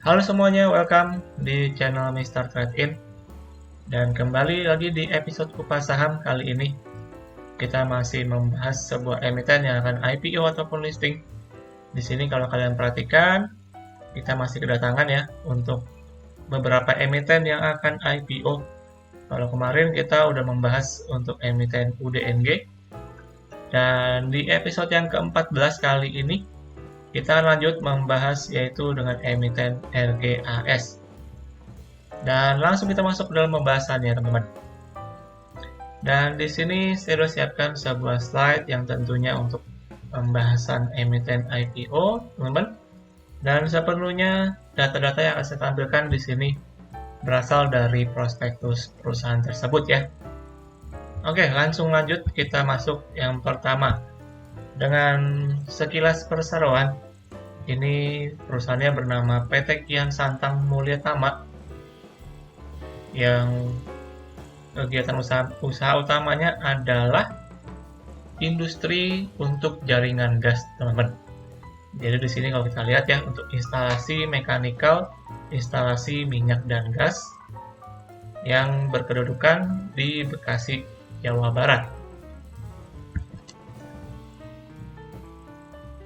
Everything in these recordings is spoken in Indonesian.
Halo semuanya, welcome di channel Mr. Trade In. Dan kembali lagi di episode Kupas Saham kali ini. Kita masih membahas sebuah emiten yang akan IPO ataupun listing. Di sini kalau kalian perhatikan, kita masih kedatangan ya untuk beberapa emiten yang akan IPO. Kalau kemarin kita udah membahas untuk emiten UDNG. Dan di episode yang ke-14 kali ini, kita lanjut membahas yaitu dengan emiten RGAS. Dan langsung kita masuk ke dalam pembahasannya, teman-teman. Dan di sini saya sudah siapkan sebuah slide yang tentunya untuk pembahasan emiten IPO, teman-teman. Dan sepenuhnya data-data yang akan saya tampilkan di sini berasal dari prospektus perusahaan tersebut ya. Oke, langsung lanjut kita masuk yang pertama. Dengan sekilas perseroan, ini perusahaannya bernama PT Kian Santang Mulia Tama yang kegiatan usaha utamanya adalah industri untuk jaringan gas, teman-teman. Jadi di sini kalau kita lihat ya, untuk instalasi mekanikal, instalasi minyak dan gas yang berkedudukan di Bekasi, Jawa Barat.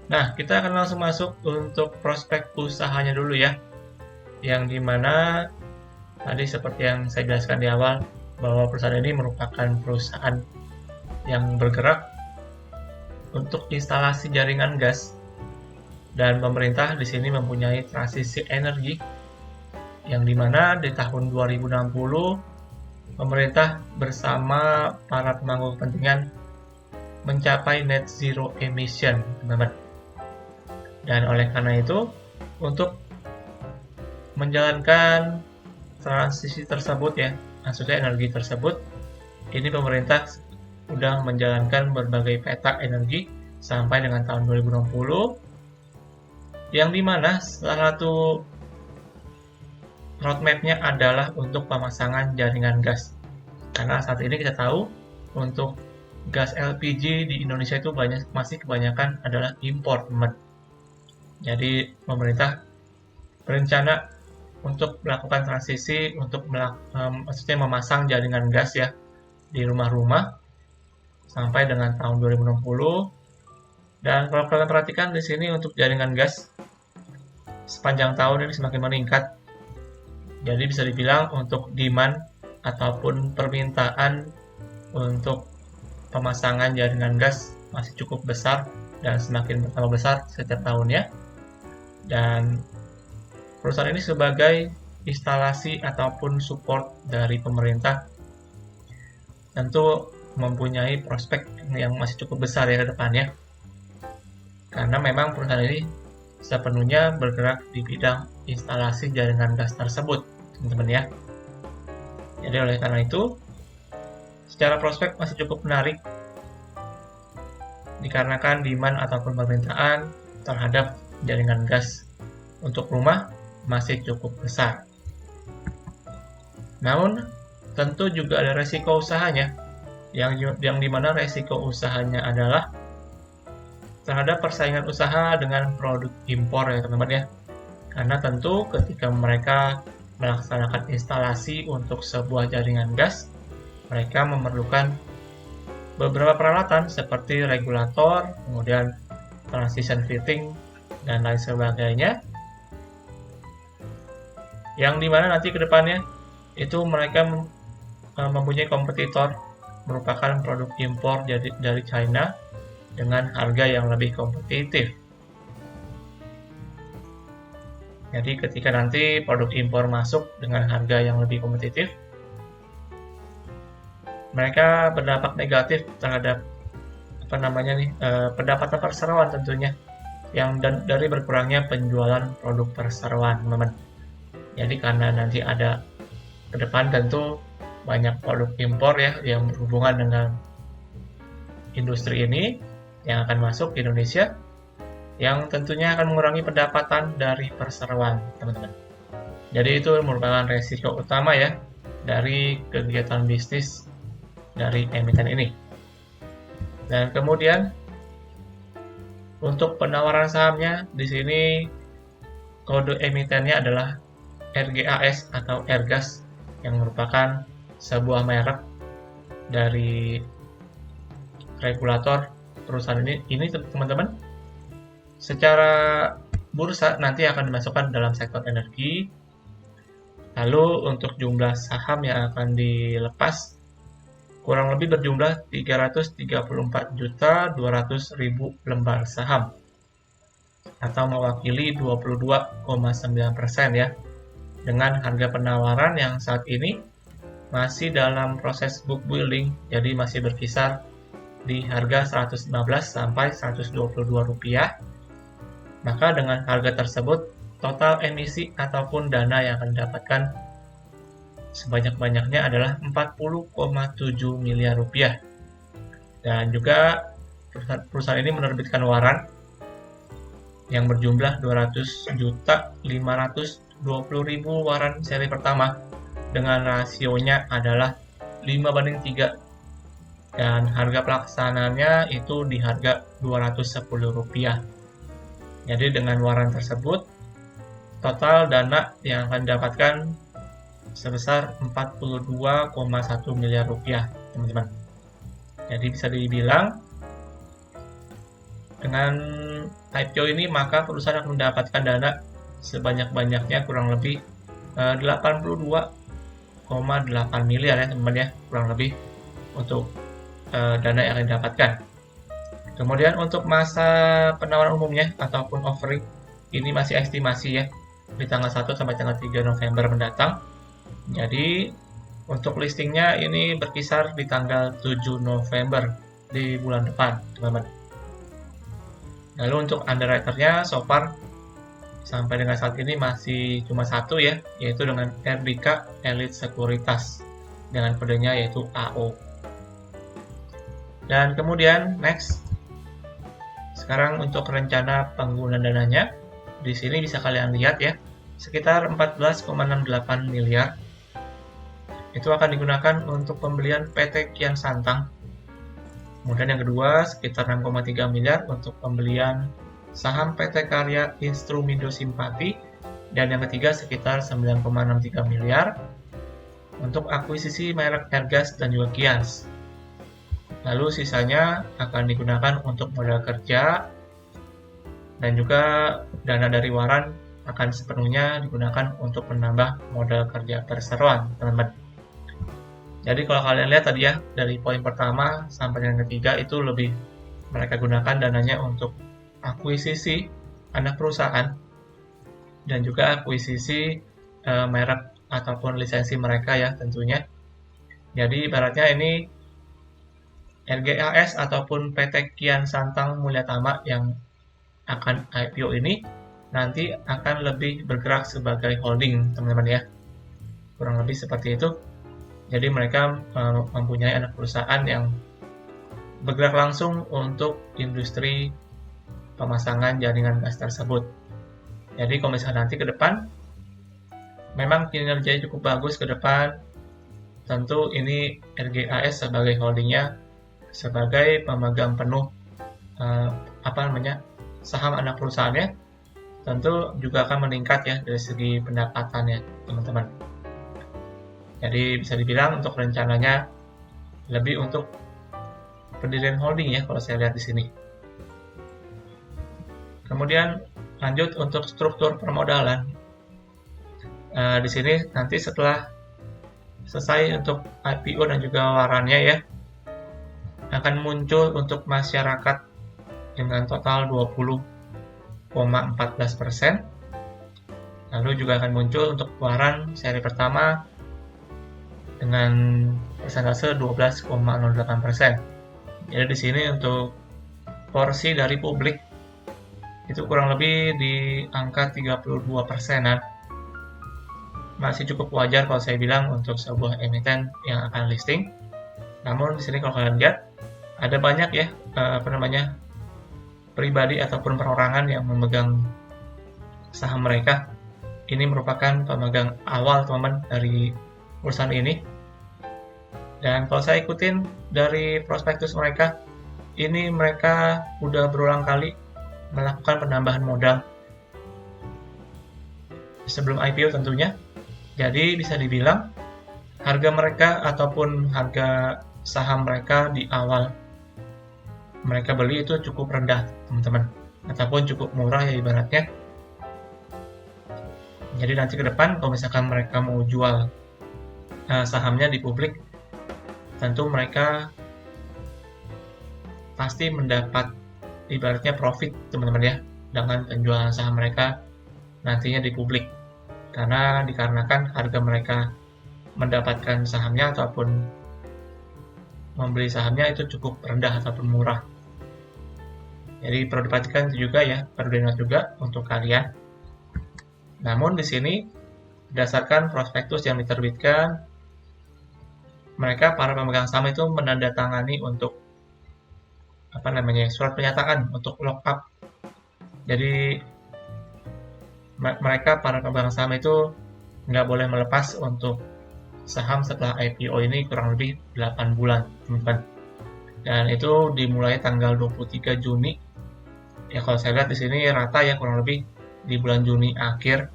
Nah, kita akan langsung masuk untuk prospek usahanya dulu ya. Yang dimana tadi seperti yang saya jelaskan di awal, bahwa perusahaan ini merupakan perusahaan yang bergerak untuk instalasi jaringan gas. Dan pemerintah di sini mempunyai transisi energi, yang dimana di tahun 2060, pemerintah bersama para pemangku kepentingan mencapai net zero emission, teman-teman. Dan oleh karena itu, untuk menjalankan transisi tersebut ya, maksudnya energi tersebut, ini pemerintah sudah menjalankan berbagai peta energi sampai dengan tahun 2060, yang dimana salah satu roadmap-nya adalah untuk pemasangan jaringan gas. Karena saat ini kita tahu, untuk gas LPG di Indonesia itu masih kebanyakan adalah impor, teman. Jadi pemerintah berencana untuk melakukan transisi untuk maksudnya memasang jaringan gas ya di rumah-rumah sampai dengan tahun 2060. Dan kalau kalian perhatikan di sini untuk jaringan gas sepanjang tahun ini semakin meningkat. Jadi bisa dibilang untuk demand ataupun permintaan untuk pemasangan jaringan gas masih cukup besar dan semakin bertambah besar setiap tahunnya. Dan perusahaan ini sebagai instalasi ataupun support dari pemerintah tentu mempunyai prospek yang masih cukup besar ya ke depannya. Karena memang perusahaan ini sepenuhnya bergerak di bidang instalasi jaringan gas tersebut, teman-teman ya. Jadi oleh karena itu, secara prospek masih cukup menarik dikarenakan demand ataupun permintaan terhadap jaringan gas untuk rumah masih cukup besar. Namun, tentu juga ada resiko usahanya, yang dimana resiko usahanya adalah terhadap persaingan usaha dengan produk impor ya teman-teman ya. Karena tentu ketika mereka melaksanakan instalasi untuk sebuah jaringan gas, mereka memerlukan beberapa peralatan seperti regulator, kemudian transition fitting, dan lain sebagainya, yang dimana nanti ke depannya itu mereka mempunyai kompetitor merupakan produk impor dari China dengan harga yang lebih kompetitif. Jadi ketika nanti produk impor masuk dengan harga yang lebih kompetitif, mereka berdampak negatif terhadap pendapatan perseroan tentunya, yang dari berkurangnya penjualan produk perseroan, teman-teman. Jadi karena nanti ada ke depan tentu banyak produk impor ya yang berhubungan dengan industri ini yang akan masuk ke Indonesia, yang tentunya akan mengurangi pendapatan dari perseroan, teman-teman. Jadi itu merupakan resiko utama ya dari kegiatan bisnis dari emiten ini. Dan kemudian untuk penawaran sahamnya di sini kode emitennya adalah RGAS atau Airgas, yang merupakan sebuah merek dari regulator perusahaan ini teman-teman. Secara bursa nanti akan dimasukkan dalam sektor energi. Lalu untuk jumlah saham yang akan dilepas kurang lebih berjumlah 334.200.000 lembar saham atau mewakili 22,9% ya, dengan harga penawaran yang saat ini masih dalam proses book building, jadi masih berkisar di harga 115 sampai 122 rupiah. Maka dengan harga tersebut, total emisi ataupun dana yang akan didapatkan sebanyak-banyaknya adalah 40,7 miliar rupiah. Dan juga perusahaan ini menerbitkan waran yang berjumlah 200.520.000 waran seri pertama dengan rasionya adalah 5:3, dan harga pelaksananya itu di harga Rp210. Jadi dengan waran tersebut, total dana yang akan didapatkan sebesar 42,1 miliar rupiah, teman-teman. Jadi bisa dibilang dengan IPO ini maka perusahaan akan mendapatkan dana sebanyak-banyaknya kurang lebih 82,8 miliar ya teman-teman ya, kurang lebih untuk dana yang akan didapatkan. Kemudian untuk masa penawaran umumnya ataupun offering ini masih estimasi ya, di tanggal 1 sampai tanggal 3 November mendatang. Jadi untuk listingnya ini berkisar di tanggal 7 November di bulan depan, teman-teman. Lalu untuk underwriter-nya so far sampai dengan saat ini masih cuma satu ya, yaitu dengan RDK Elite Sekuritas dengan kodenya yaitu AO. Dan kemudian next, sekarang untuk rencana penggunaan dananya, di sini bisa kalian lihat ya, sekitar 14,68 miliar itu akan digunakan untuk pembelian PT Kian Santang. Kemudian yang kedua sekitar 6,3 miliar untuk pembelian saham PT Karya Instrumindo Simpati, dan yang ketiga sekitar 9,63 miliar untuk akuisisi merek Airgas dan juga Kians. Lalu sisanya akan digunakan untuk modal kerja, dan juga dana dari waran akan sepenuhnya digunakan untuk menambah modal kerja perseroan, teman-teman. Jadi kalau kalian lihat tadi ya, dari poin pertama sampai yang ketiga itu lebih mereka gunakan dananya untuk akuisisi anak perusahaan dan juga akuisisi merek ataupun lisensi mereka ya tentunya. Jadi ibaratnya ini RGAS ataupun PT Kian Santang Mulyatama yang akan IPO ini nanti akan lebih bergerak sebagai holding, teman-teman ya. Kurang lebih seperti itu. Jadi mereka mempunyai anak perusahaan yang bergerak langsung untuk industri pemasangan jaringan gas tersebut. Jadi kalau misalnya nanti ke depan memang kinerjanya cukup bagus ke depan, tentu ini RGAS sebagai holdingnya sebagai pemegang penuh saham anak perusahaannya, tentu juga akan meningkat ya dari segi pendapatannya, teman-teman. Jadi bisa dibilang untuk rencananya lebih untuk pendirian holding ya kalau saya lihat di sini. Kemudian lanjut untuk struktur permodalan. Di sini nanti setelah selesai untuk IPO dan juga warannya ya, akan muncul untuk masyarakat dengan total 20,14%. Lalu juga akan muncul untuk waran seri pertama dengan persentase 12,08%. Jadi di sini untuk porsi dari publik itu kurang lebih di angka 32%-an. Masih cukup wajar kalau saya bilang untuk sebuah emiten yang akan listing. Namun di sini kalau kalian lihat ada banyak ya pribadi ataupun perorangan yang memegang saham mereka. Ini merupakan pemegang awal teman-teman dari perusahaan ini. Dan kalau saya ikutin dari prospektus mereka, ini mereka udah berulang kali melakukan penambahan modal. sebelum IPO tentunya. Jadi bisa dibilang harga mereka ataupun harga saham mereka di awal mereka beli itu cukup rendah, teman-teman, ataupun cukup murah ya ibaratnya. Jadi nanti ke depan kalau misalkan mereka mau jual sahamnya di publik, tentu mereka pasti mendapat ibaratnya profit, teman-teman ya, dengan penjualan saham mereka nantinya di publik. Karena dikarenakan harga mereka mendapatkan sahamnya ataupun membeli sahamnya itu cukup rendah ataupun murah. Jadi perlu diperhatikan juga ya, perlu diingat juga untuk kalian. Namun di sini berdasarkan prospektus yang diterbitkan, mereka para pemegang saham itu menandatangani untuk surat pernyataan untuk lock up. Jadi mereka para pemegang saham itu nggak boleh melepas untuk saham setelah IPO ini kurang lebih 8 bulan, teman-teman. Dan itu dimulai tanggal 23 Juni. Ya kalau saya lihat di sini rata ya kurang lebih di bulan Juni akhir.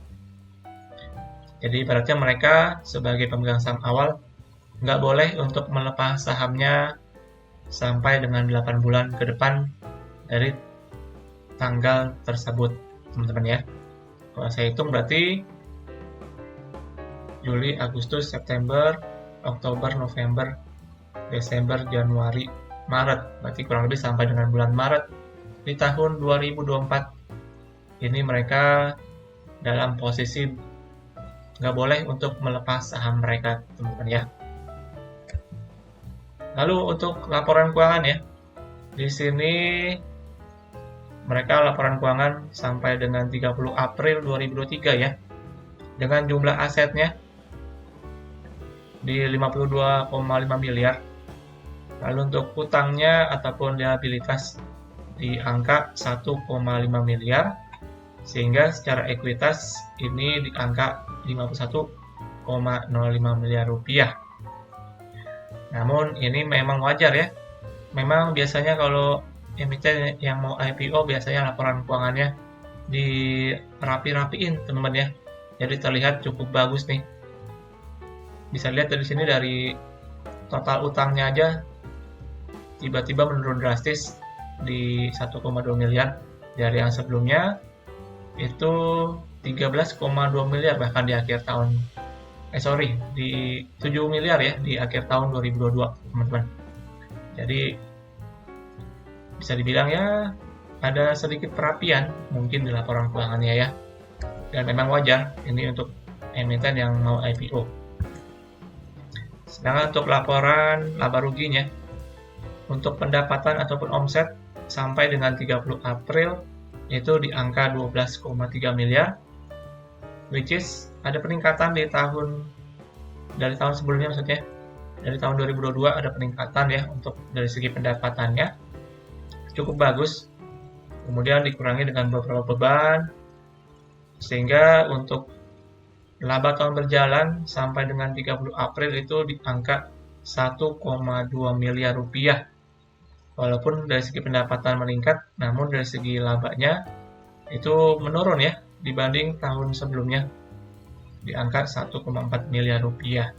Jadi ibaratnya mereka sebagai pemegang saham awal nggak boleh untuk melepas sahamnya sampai dengan 8 bulan ke depan dari tanggal tersebut, teman-teman ya. Kalau saya hitung berarti Juli, Agustus, September, Oktober, November, Desember, Januari, Maret. Berarti kurang lebih sampai dengan bulan Maret di tahun 2024. Ini mereka dalam posisi nggak boleh untuk melepas saham mereka, teman-teman ya. Lalu untuk laporan keuangan ya, di sini mereka laporan keuangan sampai dengan 30 April 2023 ya, dengan jumlah asetnya di 52,5 miliar. Lalu untuk utangnya ataupun liabilitas di angka 1,5 miliar, sehingga secara ekuitas ini di angka 51,05 miliar rupiah. Namun ini memang wajar ya. Memang biasanya kalau emiten yang mau IPO biasanya laporan keuangannya dirapi-rapiin, teman-teman ya. Jadi terlihat cukup bagus nih. Bisa lihat dari sini dari total utangnya aja tiba-tiba menurun drastis di 1,2 miliar dari yang sebelumnya itu 13,2 miliar bahkan di akhir tahun di 7 miliar ya di akhir tahun 2022, teman-teman. Jadi bisa dibilang ya ada sedikit perapian mungkin di laporan keuangannya ya, dan memang wajar ini untuk emiten yang mau IPO. Sedangkan untuk laporan laba ruginya, untuk pendapatan ataupun omset sampai dengan 30 April itu di angka 12,3 miliar, which is ada peningkatan dari tahun sebelumnya, maksudnya dari tahun 2022 ada peningkatan ya untuk dari segi pendapatannya cukup bagus, kemudian dikurangi dengan beberapa beban sehingga untuk laba tahun berjalan sampai dengan 30 April itu di angka 1,2 miliar rupiah. Walaupun dari segi pendapatan meningkat, namun dari segi labanya itu menurun ya dibanding tahun sebelumnya di angka 1,4 miliar rupiah.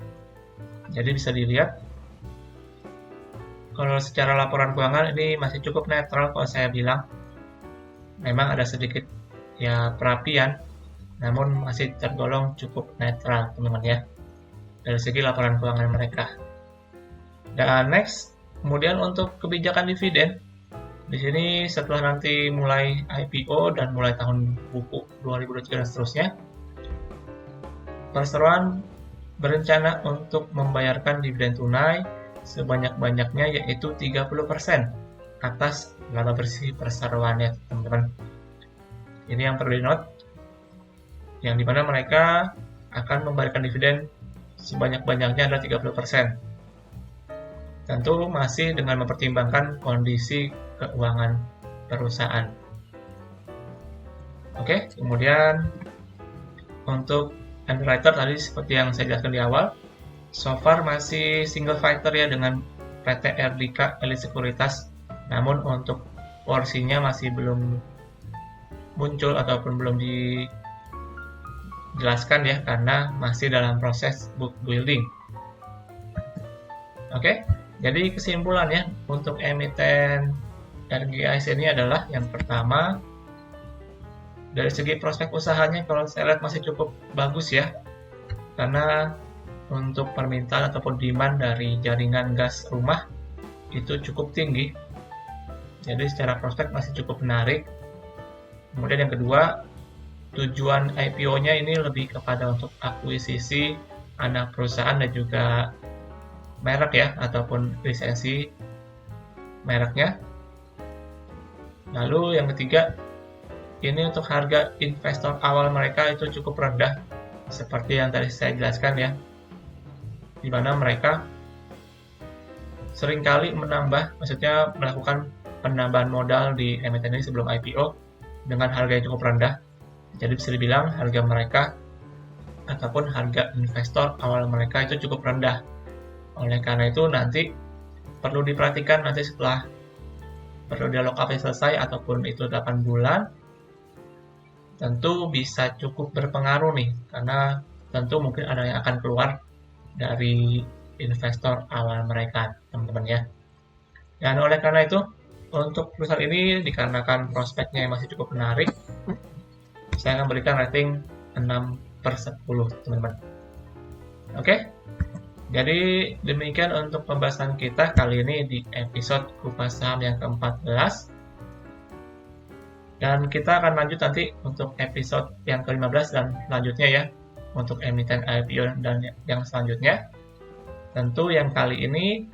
Jadi bisa dilihat kalau secara laporan keuangan ini masih cukup netral kalau saya bilang. Memang ada sedikit ya perapian, namun masih tergolong cukup netral, teman-teman ya, dari segi laporan keuangan mereka. Dan next, kemudian untuk kebijakan dividen, di sini setelah nanti mulai IPO dan mulai tahun buku 2023 dan seterusnya, perseroan berencana untuk membayarkan dividen tunai sebanyak-banyaknya yaitu 30% atas laba bersih perseroannya, teman-teman. Ini yang perlu di-note, yang dimana mereka akan membayarkan dividen sebanyak-banyaknya adalah 30%. Tentu masih dengan mempertimbangkan kondisi keuangan perusahaan. Oke, kemudian untuk underwriter tadi seperti yang saya jelaskan di awal, so far masih single fighter ya dengan PT RDK Elite Sekuritas, namun untuk porsinya masih belum muncul ataupun belum jelaskan ya, karena masih dalam proses book building. Oke, jadi kesimpulannya untuk emiten RGIC ini adalah yang pertama, dari segi prospek usahanya kalau saya lihat masih cukup bagus ya, karena untuk permintaan ataupun demand dari jaringan gas rumah itu cukup tinggi, jadi secara prospek masih cukup menarik. Kemudian yang kedua, tujuan IPO-nya ini lebih kepada untuk akuisisi anak perusahaan dan juga merek ya, ataupun lisensi mereknya. Lalu yang ketiga, ini untuk harga investor awal mereka itu cukup rendah, seperti yang tadi saya jelaskan ya, di mana mereka seringkali maksudnya melakukan penambahan modal di emiten ini sebelum IPO dengan harga yang cukup rendah. Jadi bisa dibilang harga mereka ataupun harga investor awal mereka itu cukup rendah. Oleh karena itu nanti perlu diperhatikan nanti setelah periode lock-up selesai ataupun itu 8 bulan, tentu bisa cukup berpengaruh nih, karena tentu mungkin ada yang akan keluar dari investor awal mereka, teman-teman ya. Dan oleh karena itu, untuk perusahaan ini dikarenakan prospeknya yang masih cukup menarik, saya akan berikan rating 6/10, teman-teman. Oke, jadi demikian untuk pembahasan kita kali ini di episode kupas saham yang ke-14. Dan kita akan lanjut nanti untuk episode yang ke-15 dan selanjutnya ya, untuk emiten IPO dan yang selanjutnya. Tentu yang kali ini,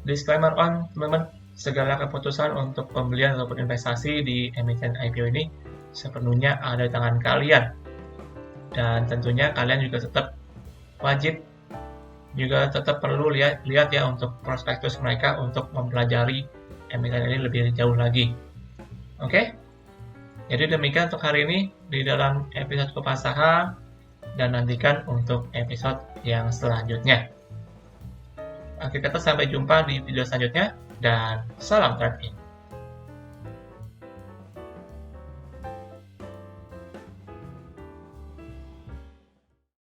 disclaimer on teman-teman, segala keputusan untuk pembelian ataupun investasi di emiten IPO ini sepenuhnya ada di tangan kalian. Dan tentunya kalian juga tetap wajib, juga tetap perlu lihat ya untuk prospektus mereka untuk mempelajari emiten ini lebih jauh lagi. Oke? Jadi demikian untuk hari ini di dalam episode kupas saham, dan nantikan untuk episode yang selanjutnya. Akhir kata, sampai jumpa di video selanjutnya dan salam trading.